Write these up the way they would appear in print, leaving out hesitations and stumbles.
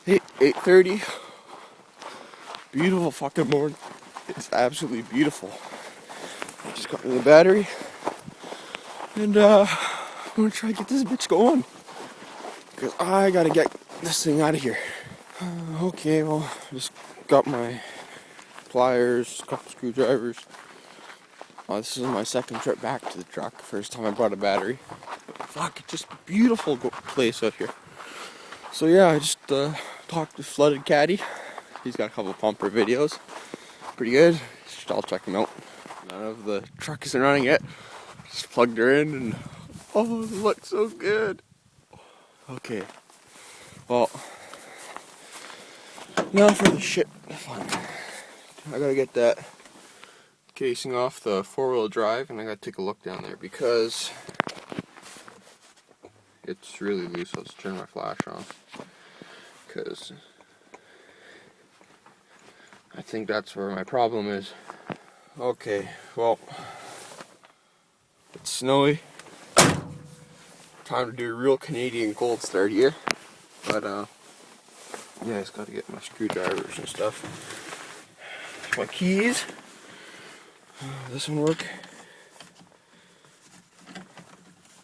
8:30. Beautiful fucking morning. It's absolutely beautiful. I just got in the battery. And I'm gonna try to get this bitch going. Because I gotta get this thing out of here. Okay, well, just got my pliers, a couple screwdrivers. This is my second trip back to the truck. First time I brought a battery. But fuck, it's just a beautiful place out here. So yeah, I just talked to Flooded Caddy. He's got a couple pumper videos. Pretty good. I'll check them out. None of the truck isn't running yet. Just plugged her in and oh, it looks so good. Okay. Well, now for the shit fun. I gotta get that casing off the 4-wheel drive and I gotta take a look down there because it's really loose. Let's turn my flash on. Because I think that's where my problem is. Okay, well, it's snowy. Time to do a real Canadian cold start here. But, yeah, I just gotta get my screwdrivers and stuff. My keys. This one work?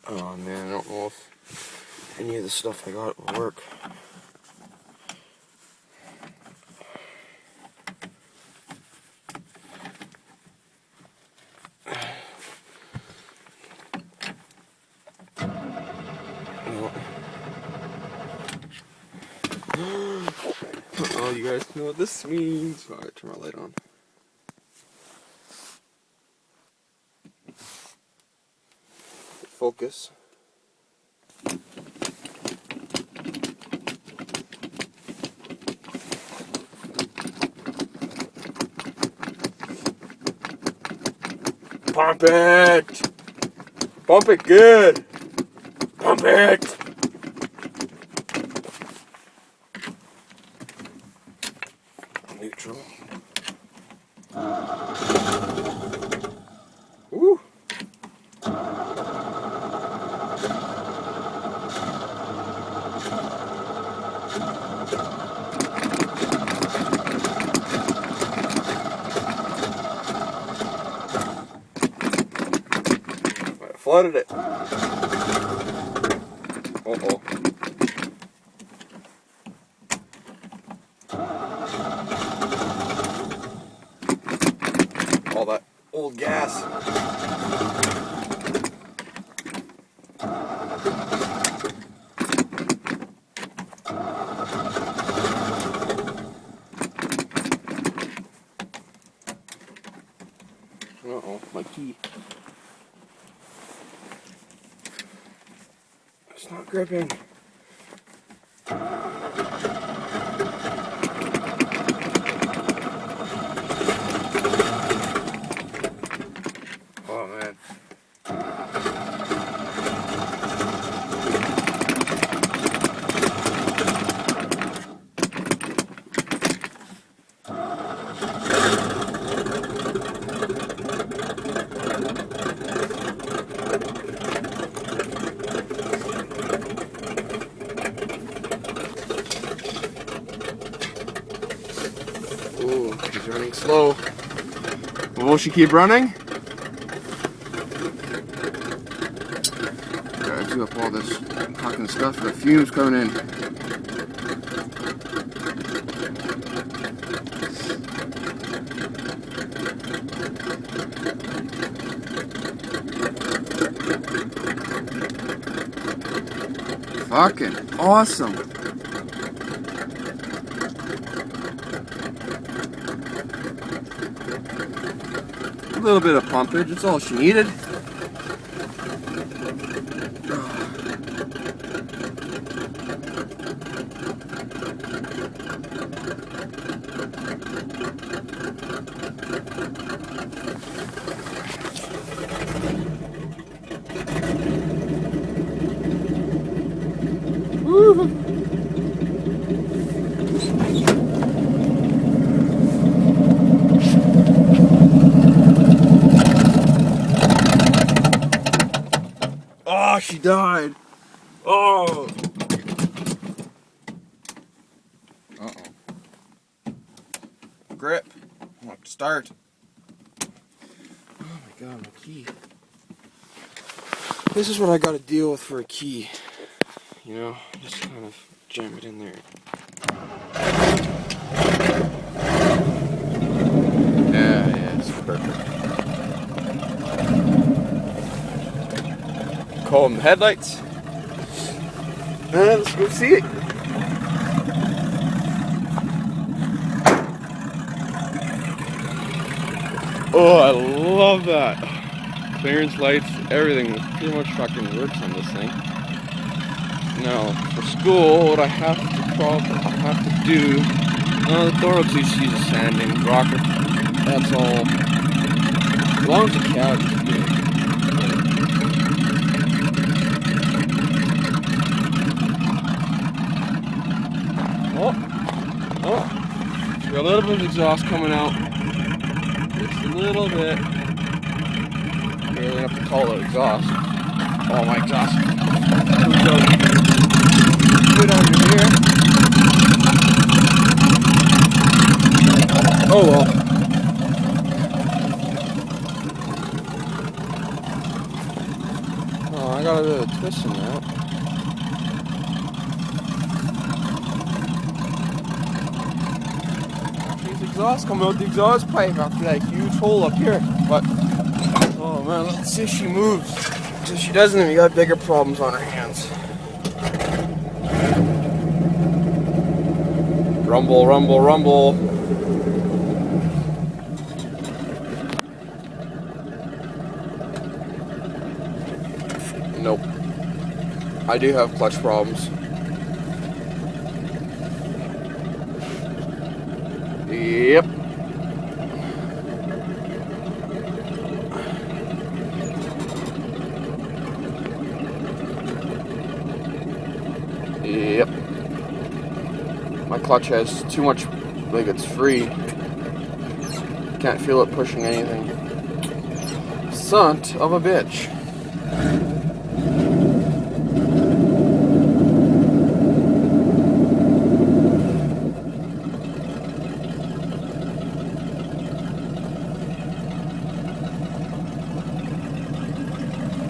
Oh man, I don't know if any of the stuff I got will work. Oh, you guys know what this means. Alright, turn my light on. Focus. Pump it! Pump it good! Pump it! Neutral. Woo! I flooded it. Uh-oh. All that old gas. Uh-oh, my key. It's not gripping. Oh man. Ooh, she's running slow. Will she keep running? Gotta do up all this fucking stuff. The fumes coming in. Fucking awesome. A little bit of pumpage, it's all she needed. Woo. Oh, she died. Oh. grip. I want to start. Oh my god, my key. This is what I gotta deal with for a key. You know, just kind of jam it in there. Yeah, it's perfect. Call them the headlights. And let's go see it. Oh, I love that. Clearance lights, everything pretty much fucking works on this thing. Now, for school, what I have to do, the door will just use a sanding rocker. That's all. As long as the cab is good. Oh, got a little bit of exhaust coming out. Just a little bit. I really have to call it exhaust. Oh, my exhaust. Here we go. Good under here. Oh well. Oh, I got a bit of a twist in that. There's exhaust coming out the exhaust pipe after that huge hole up here. But, oh man, let's see if she moves. If she doesn't, then we got bigger problems on our hands. Rumble, rumble, rumble. Nope. I do have clutch problems. Yep. Yep. My clutch has too much, like it's free. Can't feel it pushing anything. Son of a bitch.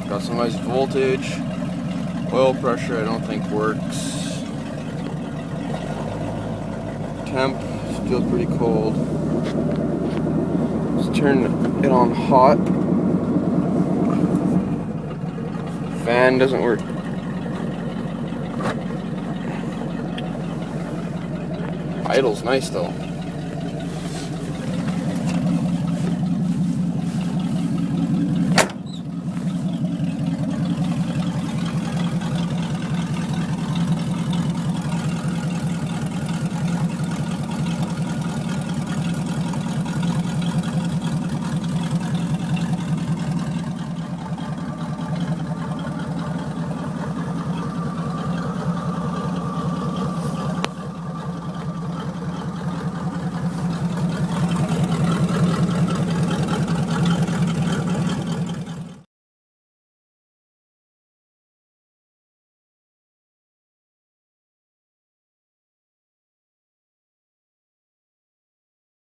Got some nice voltage. Oil pressure I don't think works. Temp, still pretty cold. Let's turn it on hot. Fan doesn't work. Idle's nice though.